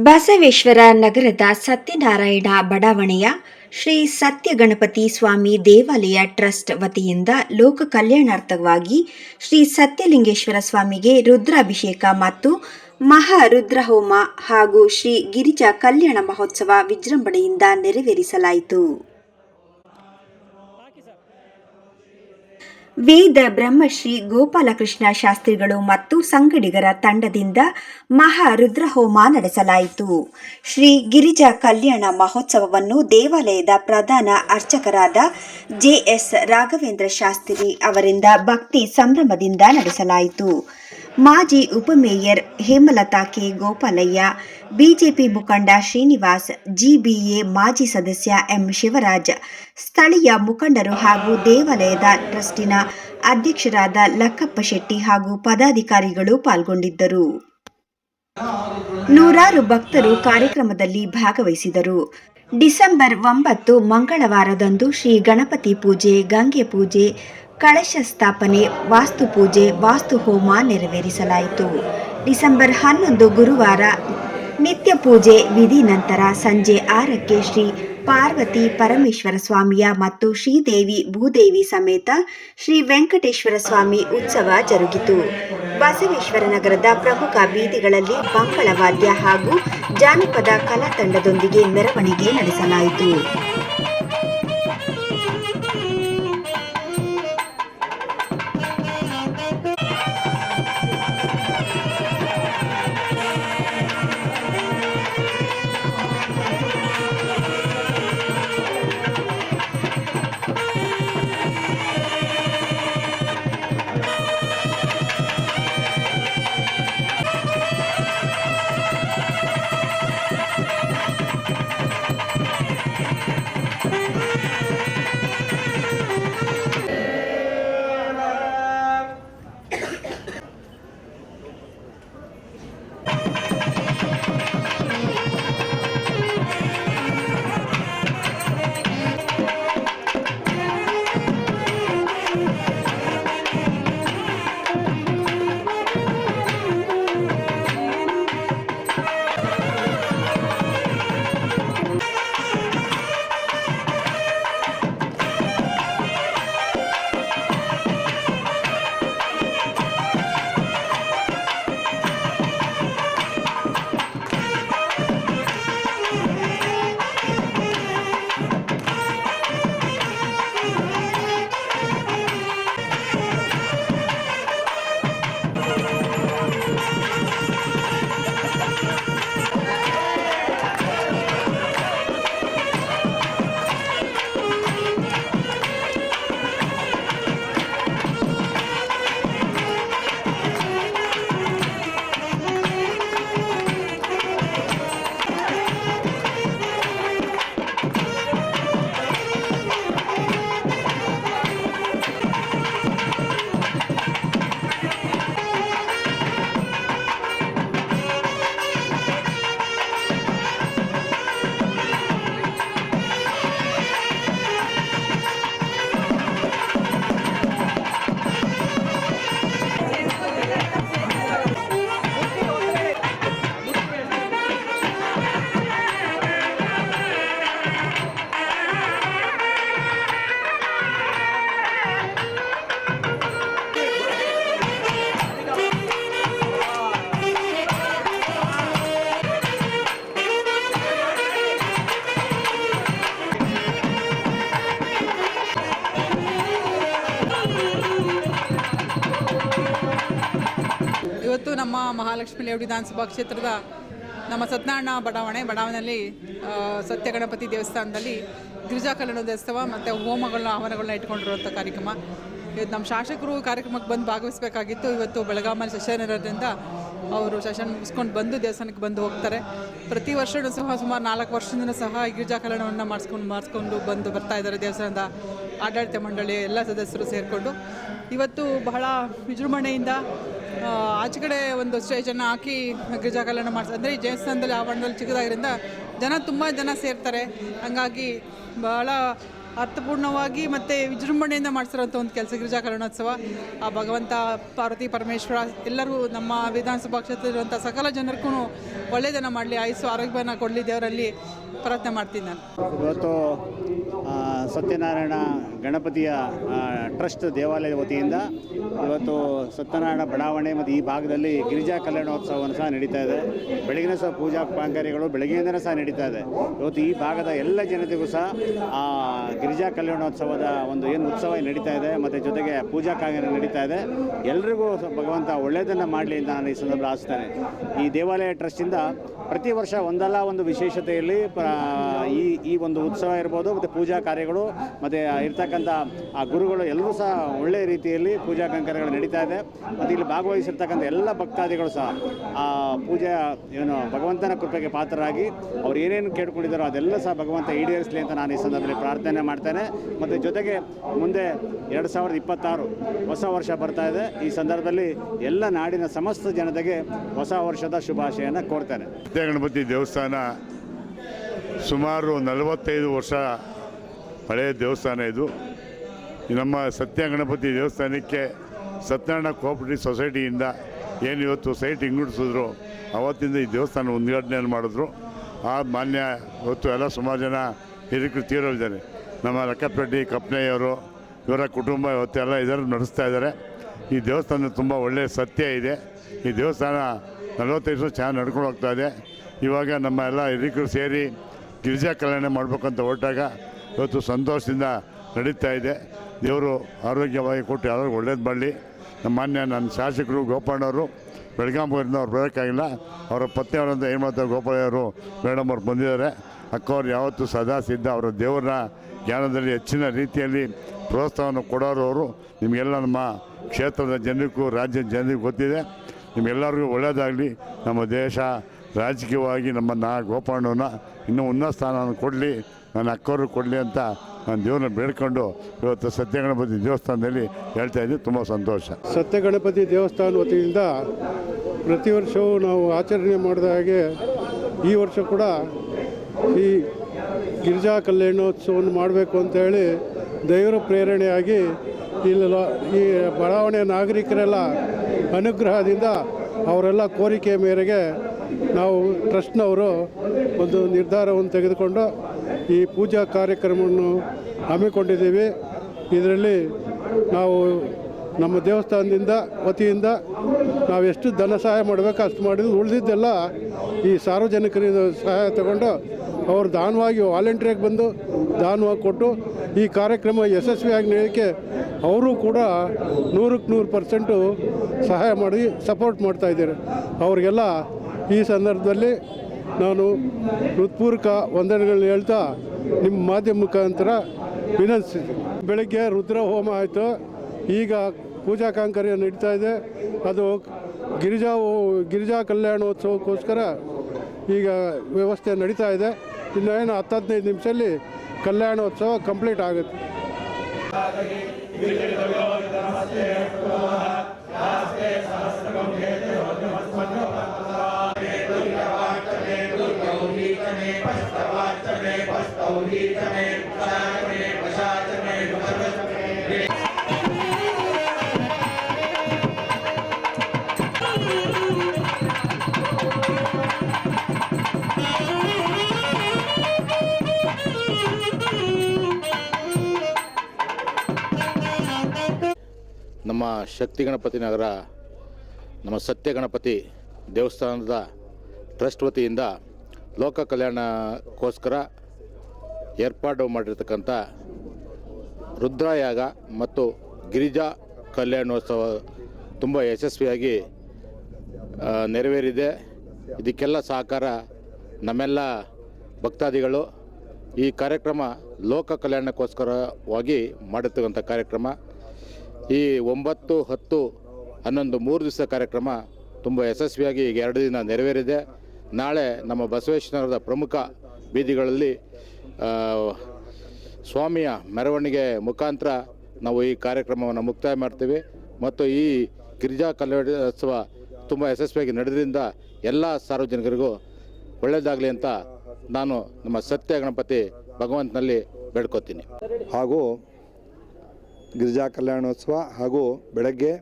ಬಸವೇಶ್ವರ ನಗರದ ಸತ್ಯನಾರಾಯಣ ಬಡಾವಣೆಯ ಶ್ರೀ ಸತ್ಯ ಗಣಪತಿ ಸ್ವಾಮಿ ದೇವಾಲಯ ಟ್ರಸ್ಟ್ ವತಿಯಿಂದ ಲೋಕ ಕಲ್ಯಾಣಾರ್ಥವಾಗಿ ಶ್ರೀ ಸತ್ಯಲಿಂಗೇಶ್ವರ ಸ್ವಾಮಿಗೆ ರುದ್ರಾಭಿಷೇಕ ಮತ್ತು ಮಹಾರುದ್ರಹೋಮ ಹಾಗೂ ಶ್ರೀ ಗಿರಿಜಾ ಕಲ್ಯಾಣ ಮಹೋತ್ಸವ ವಿಜೃಂಭಣೆಯಿಂದ ನೆರವೇರಿಸಲಾಯಿತು. ವೇದ ಬ್ರಹ್ಮಶ್ರೀ ಗೋಪಾಲಕೃಷ್ಣ ಶಾಸ್ತ್ರಿಗಳು ಮತ್ತು ಸಂಗಡಿಗರ ತಂಡದಿಂದ ಮಹಾರುದ್ರಹೋಮ ನಡೆಸಲಾಯಿತು. ಶ್ರೀ ಗಿರಿಜಾ ಕಲ್ಯಾಣ ಮಹೋತ್ಸವವನ್ನು ದೇವಾಲಯದ ಪ್ರಧಾನ ಅರ್ಚಕರಾದ ಜೆಎಸ್ ರಾಘವೇಂದ್ರ ಶಾಸ್ತ್ರಿ ಅವರಿಂದ ಭಕ್ತಿ ಸಂಭ್ರಮದಿಂದ ನಡೆಸಲಾಯಿತು. ಮಾಜಿ ಉಪಮೇಯರ್ ಹೇಮಲತಾ ಕೆ ಗೋಪಾಲಯ್ಯ, ಬಿಜೆಪಿ ಮುಖಂಡ ಶ್ರೀನಿವಾಸ್, ಜಿಬಿಎ ಮಾಜಿ ಸದಸ್ಯ ಎಂ ಶಿವರಾಜ್, ಸ್ಥಳೀಯ ಮುಖಂಡರು ಹಾಗೂ ದೇವಾಲಯದ ಟ್ರಸ್ಟಿನ ಅಧ್ಯಕ್ಷರಾದ ಲಕ್ಕಪ್ಪ ಶೆಟ್ಟಿ ಹಾಗೂ ಪದಾಧಿಕಾರಿಗಳು ಪಾಲ್ಗೊಂಡಿದ್ದರು. ನೂರಾರು ಭಕ್ತರು ಕಾರ್ಯಕ್ರಮದಲ್ಲಿ ಭಾಗವಹಿಸಿದರು. ಡಿಸೆಂಬರ್ 9 ಮಂಗಳವಾರದಂದು ಶ್ರೀ ಗಣಪತಿ ಪೂಜೆ, ಗಂಗೆ ಪೂಜೆ, ಕಳಶ ಸ್ಥಾಪನೆ, ವಾಸ್ತುಪೂಜೆ, ವಾಸ್ತುಹೋಮ ನೆರವೇರಿಸಲಾಯಿತು. ಡಿಸೆಂಬರ್ 11 ಗುರುವಾರ ನಿತ್ಯ ಪೂಜೆ ವಿಧಿ ನಂತರ ಸಂಜೆ 6ಕ್ಕೆ ಶ್ರೀ ಪಾರ್ವತಿ ಪರಮೇಶ್ವರ ಸ್ವಾಮಿಯ ಮತ್ತು ಶ್ರೀದೇವಿ ಭೂದೇವಿ ಸಮೇತ ಶ್ರೀ ವೆಂಕಟೇಶ್ವರ ಸ್ವಾಮಿ ಉತ್ಸವ ಜರುಗಿತು. ಬಸವೇಶ್ವರ ನಗರದ ಪ್ರಮುಖ ಬೀದಿಗಳಲ್ಲಿ ಮಂಗಳವಾದ್ಯ ಹಾಗೂ ಜಾನಪದ ಕಲಾ ತಂಡದೊಂದಿಗೆ ಮೆರವಣಿಗೆ ನಡೆಸಲಾಯಿತು. ಇವತ್ತು ನಮ್ಮ ಮಹಾಲಕ್ಷ್ಮಿ ಲೇಔಟ್ ವಿಧಾನಸಭಾ ಕ್ಷೇತ್ರದ ನಮ್ಮ ಸತ್ಯನಾರಾಯಣ ಬಡಾವಣೆಯಲ್ಲಿ ಸತ್ಯ ಗಣಪತಿ ದೇವಸ್ಥಾನದಲ್ಲಿ ಗಿರಿಜಾ ಕಲ್ಯಾಣೋತ್ಸವ ಮತ್ತು ಆಹ್ವಾನಗಳನ್ನ ಇಟ್ಕೊಂಡಿರುವಂಥ ಕಾರ್ಯಕ್ರಮ. ಇವತ್ತು ನಮ್ಮ ಶಾಸಕರು ಕಾರ್ಯಕ್ರಮಕ್ಕೆ ಬಂದು ಭಾಗವಹಿಸಬೇಕಾಗಿತ್ತು. ಇವತ್ತು ಬೆಳಗಾಮಲ್ಲಿ ಸೆಷನ್ ಇರೋದ್ರಿಂದ ಅವರು ಸೆಷನ್ ಮುಗಿಸ್ಕೊಂಡು ಬಂದು ದೇವಸ್ಥಾನಕ್ಕೆ ಬಂದು ಹೋಗ್ತಾರೆ. ಪ್ರತಿ ವರ್ಷವೂ ಸಹ ಸುಮಾರು 4 ವರ್ಷದಿಂದ ಸಹ ಗಿರಿಜಾ ಕಲ್ಯಾಣವನ್ನು ಮಾಡಿಸ್ಕೊಂಡು ಬಂದು ಬರ್ತಾ ಇದ್ದಾರೆ. ದೇವಸ್ಥಾನದ ಆಡಳಿತ ಮಂಡಳಿ ಎಲ್ಲ ಸದಸ್ಯರು ಸೇರಿಕೊಂಡು ಇವತ್ತು ಬಹಳ ವಿಜೃಂಭಣೆಯಿಂದ ಆಚೆ ಕಡೆ ಒಂದು ಸ್ಟೇಜನ್ನು ಹಾಕಿ ಗಿರಿಜಾ ಕಲ್ಯಾಣ ಅಂದರೆ ಈ ದೇವಸ್ಥಾನದಲ್ಲಿ ಆವರಣದಲ್ಲಿ ಚಿಕ್ಕದಾಗಿರೋದ್ರಿಂದ ತುಂಬ ಜನ ಸೇರ್ತಾರೆ. ಹಾಗಾಗಿ ಬಹಳ ಅರ್ಥಪೂರ್ಣವಾಗಿ ಮತ್ತು ವಿಜೃಂಭಣೆಯಿಂದ ಮಾಡಿಸಿರೋಂಥ ಒಂದು ಕೆಲಸ ಗಿರಿಜಾ ಕಲ್ಯಾಣೋತ್ಸವ. ಆ ಭಗವಂತ ಪಾರ್ವತಿ ಪರಮೇಶ್ವರ ಎಲ್ಲರೂ ನಮ್ಮ ವಿಧಾನಸಭಾ ಕ್ಷೇತ್ರದಲ್ಲಿರುವಂಥ ಸಕಲ ಜನರಿಗೂ ಒಳ್ಳೆಯದನ್ನು ಮಾಡಲಿ, ಆಯುಸ್ಸು ಆರೋಗ್ಯವನ್ನು ಕೊಡಲಿ ದೇವರಲ್ಲಿ ಪ್ರಾರ್ಥನೆ ಮಾಡ್ತೀನಿ ನಾನು. ಇವತ್ತು ಸತ್ಯನಾರಾಯಣ ಗಣಪತಿಯ ಟ್ರಸ್ಟ್ ದೇವಾಲಯದ ವತಿಯಿಂದ ಇವತ್ತು ಸತ್ಯನಾರಾಯಣ ಬಡಾವಣೆ ಮತ್ತು ಈ ಭಾಗದಲ್ಲಿ ಗಿರಿಜಾ ಕಲ್ಯಾಣೋತ್ಸವವನ್ನು ಸಹ ನಡೀತಾ ಇದೆ. ಬೆಳಗಿನ ಸಹ ಪೂಜಾ ಕಾಂಕರ್ಯಗಳು ಬೆಳಗ್ಗೆಯಿಂದಲೇ ಸಹ ನಡೀತಾ ಇದೆ. ಇವತ್ತು ಈ ಭಾಗದ ಎಲ್ಲ ಜನತೆಗೂ ಸಹ ಆ ಗಿರಿಜಾ ಕಲ್ಯಾಣೋತ್ಸವದ ಒಂದು ಏನು ಉತ್ಸವ ನಡೀತಾ ಇದೆ ಮತ್ತು ಜೊತೆಗೆ ಪೂಜಾ ಕಾಂಕರ್ಯ ನಡೀತಾ ಇದೆ. ಎಲ್ರಿಗೂ ಭಗವಂತ ಒಳ್ಳೆಯದನ್ನು ಮಾಡಲಿ ಅಂತ ನಾನು ಈ ಸಂದರ್ಭ ಆಶಿಸ್ತೇನೆ. ಈ ದೇವಾಲಯ ಟ್ರಸ್ಟಿಂದ ಪ್ರತಿ ವರ್ಷ ಒಂದಲ್ಲ ಒಂದು ವಿಶೇಷತೆಯಲ್ಲಿ ಈ ಒಂದು ಉತ್ಸವ ಇರ್ಬೋದು ಮತ್ತು ಪೂಜಾ ಕಾರ್ಯಗಳು ಮತ್ತು ಇರ್ತಕ್ಕಂಥ ಆ ಗುರುಗಳು ಎಲ್ಲರೂ ಸಹ ಒಳ್ಳೆಯ ರೀತಿಯಲ್ಲಿ ಪೂಜಾ ಕೈಂಕರ್ಯಗಳು ನಡೀತಾ ಇದೆ. ಮತ್ತು ಇಲ್ಲಿ ಭಾಗವಹಿಸಿರ್ತಕ್ಕಂಥ ಎಲ್ಲ ಭಕ್ತಾದಿಗಳು ಸಹ ಆ ಪೂಜೆ ಭಗವಂತನ ಕೃಪೆಗೆ ಪಾತ್ರರಾಗಿ ಅವ್ರು ಏನೇನು ಕೇಳ್ಕೊಂಡಿದ್ದಾರೋ ಅದೆಲ್ಲ ಸಹ ಭಗವಂತ ಈಡೇರಿಸಲಿ ಅಂತ ನಾನು ಈ ಸಂದರ್ಭದಲ್ಲಿ ಪ್ರಾರ್ಥನೆ ಮಾಡ್ತೇನೆ. ಮತ್ತು ಜೊತೆಗೆ ಮುಂದೆ 2026 ಹೊಸ ವರ್ಷ ಬರ್ತಾ ಇದೆ. ಈ ಸಂದರ್ಭದಲ್ಲಿ ಎಲ್ಲ ನಾಡಿನ ಸಮಸ್ತ ಜನತೆಗೆ ಹೊಸ ವರ್ಷದ ಶುಭಾಶಯನ ಕೋರ್ತೇನೆ. ಗಣಪತಿ ದೇವಸ್ಥಾನ ಸುಮಾರು 45 ವರ್ಷ ಹಳೆಯ ದೇವಸ್ಥಾನ ಇದು. ನಮ್ಮ ಸತ್ಯ ಗಣಪತಿ ದೇವಸ್ಥಾನಕ್ಕೆ ಸತ್ಯನಾರಾಯಣ ಕೋಆಪರೇಟಿವ್ ಸೊಸೈಟಿಯಿಂದ ಏನು ಇವತ್ತು ಸೈಟ್ ಇಂಗುಡಿಸಿದ್ರು ಅವತ್ತಿಂದ ಈ ದೇವಸ್ಥಾನ ಉದ್ಘಾಟನೆಯನ್ನು ಮಾಡಿದ್ರು. ಆ ಮಾನ್ಯ ಇವತ್ತು ಎಲ್ಲ ಸುಮಾರು ಜನ ಹಿರಿಕರು ತೀರೋಗಿದ್ದಾರೆ. ನಮ್ಮ ಲೆಕ್ಕಪಟ್ಟಿ ಕಪ್ಪನೆಯವರು ಇವರ ಕುಟುಂಬ ಇವತ್ತೆಲ್ಲ ಇದನ್ನು ನಡೆಸ್ತಾ ಇದ್ದಾರೆ. ಈ ದೇವಸ್ಥಾನ ತುಂಬ ಒಳ್ಳೆಯ ಸತ್ಯ ಇದೆ. ಈ ದೇವಸ್ಥಾನ 45 ವರ್ಷ ಚೆನ್ನಾಗಿ ನಡ್ಕೊಂಡು ಹೋಗ್ತಾ ಇದೆ. ಇವಾಗ ನಮ್ಮ ಎಲ್ಲ ಹಿರಿಕರು ಸೇರಿ ಗಿರಿಜಾ ಕಲ್ಯಾಣ ಮಾಡಬೇಕಂತ ಹೊರಟಾಗ ಇವತ್ತು ಸಂತೋಷದಿಂದ ನಡೀತಾ ಇದೆ. ದೇವರು ಆರೋಗ್ಯವಾಗಿ ಕೊಟ್ಟು ಎಲ್ಲರಿಗೂ ಒಳ್ಳೇದು ಮಾಡಲಿ. ನಮ್ಮ ಮಾನ್ಯ ನನ್ನ ಶಾಸಕರು ಗೋಪಾಳವರು ಬೆಳಗಾವಿಯಿಂದ ಅವ್ರು ಬರೋಕ್ಕಾಗಿಲ್ಲ. ಅವರ ಪತ್ನಿಯವರಂತ ಏನು ಮಾಡ್ತಾರೆ ಗೋಪಾಳವರು ಮೇಡಮ್ ಅವ್ರು ಬಂದಿದ್ದಾರೆ. ಅಕ್ಕವ್ರು ಯಾವತ್ತೂ ಸದಾ ಸಿದ್ಧ. ಅವರ ದೇವರ ಜ್ಞಾನದಲ್ಲಿ ಹೆಚ್ಚಿನ ರೀತಿಯಲ್ಲಿ ಪ್ರೋತ್ಸಾಹವನ್ನು ಕೊಡೋರು ಅವರು. ನಿಮಗೆಲ್ಲ ನಮ್ಮ ಕ್ಷೇತ್ರದ ಜನರಿಗೂ ರಾಜ್ಯದ ಜನರಿಗೂ ಗೊತ್ತಿದೆ. ನಿಮ್ಮೆಲ್ಲರಿಗೂ ಒಳ್ಳೆಯದಾಗಲಿ. ನಮ್ಮ ದೇಶ ರಾಜಕೀಯವಾಗಿ ನಮ್ಮನ್ನು ಗೋಪಾಳನ ಇನ್ನೂ ಉನ್ನತ ಸ್ಥಾನವನ್ನು ಕೊಡಲಿ, ನನ್ನ ಅಕ್ಕವರು ಕೊಡಲಿ ಅಂತ ನಾನು ದೇವ್ರನ್ನ ಬೇಡ್ಕೊಂಡು ಇವತ್ತು ಸತ್ಯಗಣಪತಿ ದೇವಸ್ಥಾನದಲ್ಲಿ ಹೇಳ್ತಾ ಇದ್ದೀವಿ. ತುಂಬ ಸಂತೋಷ. ಸತ್ಯಗಣಪತಿ ದೇವಸ್ಥಾನ ವತಿಯಿಂದ ಪ್ರತಿ ವರ್ಷವೂ ನಾವು ಆಚರಣೆ ಮಾಡಿದ ಹಾಗೆ ಈ ವರ್ಷ ಕೂಡ ಈ ಗಿರಿಜಾ ಕಲ್ಯಾಣೋತ್ಸವವನ್ನು ಮಾಡಬೇಕು ಅಂತೇಳಿ ದೇವರ ಪ್ರೇರಣೆಯಾಗಿ ಇಲ್ಲ ಈ ಬಡಾವಣೆಯ ನಾಗರಿಕರೆಲ್ಲ ಅನುಗ್ರಹದಿಂದ ಅವರೆಲ್ಲ ಕೋರಿಕೆ ಮೇರೆಗೆ ನಾವು ಟ್ರಸ್ಟ್ನವರು ಒಂದು ನಿರ್ಧಾರವನ್ನು ತೆಗೆದುಕೊಂಡು ಈ ಪೂಜಾ ಕಾರ್ಯಕ್ರಮವನ್ನು ಹಮ್ಮಿಕೊಂಡಿದ್ದೀವಿ. ಇದರಲ್ಲಿ ನಾವು ನಮ್ಮ ದೇವಸ್ಥಾನದಿಂದ ವತಿಯಿಂದ ನಾವು ಎಷ್ಟು ಧನ ಸಹಾಯ ಮಾಡಬೇಕು ಅಷ್ಟು ಮಾಡಿದ್ದು, ಉಳಿದಿದ್ದೆಲ್ಲ ಈ ಸಾರ್ವಜನಿಕರಿಂದ ಸಹಾಯ ತಗೊಂಡು ಅವರು ದಾನವಾಗಿ ವಾಲಂಟಿಯರ್ಗೆ ಬಂದು ದಾನವಾಗಿ ಕೊಟ್ಟು ಈ ಕಾರ್ಯಕ್ರಮ ಯಶಸ್ವಿಯಾಗಿ ನಡೆಯೋಕ್ಕೆ ಅವರು ಕೂಡ 100% ಸಹಾಯ ಮಾಡಿ ಸಪೋರ್ಟ್ ಮಾಡ್ತಾಯಿದ್ದಾರೆ. ಅವರಿಗೆಲ್ಲ ಈ ಸಂದರ್ಭದಲ್ಲಿ ನಾನು ಹೃತ್ಪೂರ್ವಕ ವಂದನೆಗಳನ್ನ ಹೇಳ್ತಾ ನಿಮ್ಮ ಮಾಧ್ಯಮ ಮುಖಾಂತರ ವಿನಂತಿಸಿದ್ದೀನಿ. ಬೆಳಗ್ಗೆ ರುದ್ರ ಹೋಮ ಆಯಿತು. ಈಗ ಪೂಜಾ ಕಾಂಕರ್ಯ ನಡೀತಾ ಇದೆ. ಅದು ಗಿರಿಜಾ ಕಲ್ಯಾಣೋತ್ಸವಕ್ಕೋಸ್ಕರ ಈಗ ವ್ಯವಸ್ಥೆ ನಡೀತಾ ಇದೆ. ಇನ್ನೇನು 10-15 ನಿಮಿಷದಲ್ಲಿ ಕಲ್ಯಾಣೋತ್ಸವ ಕಂಪ್ಲೀಟ್ ಆಗುತ್ತೆ. ನಮ್ಮ ಶಕ್ತಿ ಗಣಪತಿ ನಗರ ನಮ್ಮ ಸತ್ಯ ಗಣಪತಿ ದೇವಸ್ಥಾನದ ಟ್ರಸ್ಟ್ ವತಿಯಿಂದ ಲೋಕ ಕಲ್ಯಾಣಕ್ಕೋಸ್ಕರ ಏರ್ಪಾಡು ಮಾಡಿರ್ತಕ್ಕಂಥ ರುದ್ರಯಾಗ ಮತ್ತು ಗಿರಿಜಾ ಕಲ್ಯಾಣೋತ್ಸವ ತುಂಬ ಯಶಸ್ವಿಯಾಗಿ ನೆರವೇರಿದೆ. ಇದಕ್ಕೆಲ್ಲ ಸಹಕಾರ ನಮ್ಮೆಲ್ಲ ಭಕ್ತಾದಿಗಳು. ಈ ಕಾರ್ಯಕ್ರಮ ಲೋಕ ಕಲ್ಯಾಣಕ್ಕೋಸ್ಕರವಾಗಿ ಮಾಡಿರ್ತಕ್ಕಂಥ ಕಾರ್ಯಕ್ರಮ. ಈ 9, 10, 11 3 ದಿವಸ ಕಾರ್ಯಕ್ರಮ ತುಂಬ ಯಶಸ್ವಿಯಾಗಿ ಈಗ 2 ದಿನ ನೆರವೇರಿದೆ. ನಾಳೆ ನಮ್ಮ ಬಸವೇಶ್ವರದ ಪ್ರಮುಖ ಬೀದಿಗಳಲ್ಲಿ ಸ್ವಾಮಿಯ ಮೆರವಣಿಗೆ ಮುಖಾಂತರ ನಾವು ಈ ಕಾರ್ಯಕ್ರಮವನ್ನು ಮುಕ್ತಾಯ ಮಾಡ್ತೀವಿ. ಮತ್ತು ಈ ಗಿರಿಜಾ ಕಲ್ಯಾಣೋತ್ಸವ ತುಂಬ ಯಶಸ್ವಿಯಾಗಿ ನಡೆದ್ರಿಂದ ಎಲ್ಲ ಸಾರ್ವಜನಿಕರಿಗೂ ಒಳ್ಳೆಯದಾಗಲಿ ಅಂತ ನಾನು ನಮ್ಮ ಸತ್ಯ ಗಣಪತಿ ಭಗವಂತನಲ್ಲಿ ಬೇಡ್ಕೋತೀನಿ. ಹಾಗೂ ಗಿರಿಜಾ ಕಲ್ಯಾಣೋತ್ಸವ ಹಾಗೂ ಬೆಳಗ್ಗೆ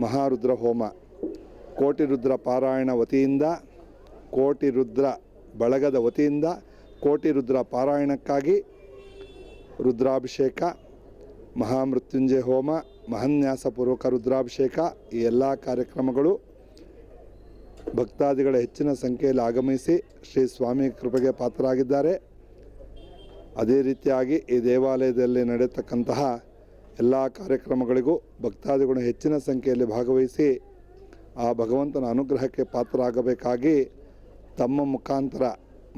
ಮಹಾರುದ್ರ ಹೋಮ, ಕೋಟಿ ರುದ್ರ ಪಾರಾಯಣ ವತಿಯಿಂದ, ಕೋಟಿ ರುದ್ರ ಬಳಗದ ವತಿಯಿಂದ ಕೋಟಿ ರುದ್ರ ಪಾರಾಯಣಕ್ಕಾಗಿ ರುದ್ರಾಭಿಷೇಕ, ಮಹಾಮೃತ್ಯುಂಜಯ ಹೋಮ, ಮಹಾನ್ಯಾಸಪೂರ್ವಕ ರುದ್ರಾಭಿಷೇಕ, ಈ ಎಲ್ಲ ಕಾರ್ಯಕ್ರಮಗಳು ಭಕ್ತಾದಿಗಳ ಹೆಚ್ಚಿನ ಸಂಖ್ಯೆಯಲ್ಲಿ ಆಗಮಿಸಿ ಶ್ರೀ ಸ್ವಾಮಿ ಕೃಪೆಗೆ ಪಾತ್ರರಾಗಿದ್ದಾರೆ. ಅದೇ ರೀತಿಯಾಗಿ ಈ ದೇವಾಲಯದಲ್ಲಿ ನಡೆಯತಕ್ಕಂತಹ ಎಲ್ಲ ಕಾರ್ಯಕ್ರಮಗಳಿಗೂ ಭಕ್ತಾದಿಗಳು ಹೆಚ್ಚಿನ ಸಂಖ್ಯೆಯಲ್ಲಿ ಭಾಗವಹಿಸಿ ಆ ಭಗವಂತನ ಅನುಗ್ರಹಕ್ಕೆ ಪಾತ್ರರಾಗಬೇಕಾಗಿ ತಮ್ಮ ಮುಖಾಂತರ,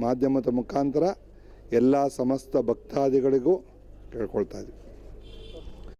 ಮಾಧ್ಯಮದ ಮುಖಾಂತರ ಎಲ್ಲ ಸಮಸ್ತ ಭಕ್ತಾದಿಗಳಿಗೂ ಕೇಳ್ಕೊಳ್ತಾ ಇದ್ದೀವಿ.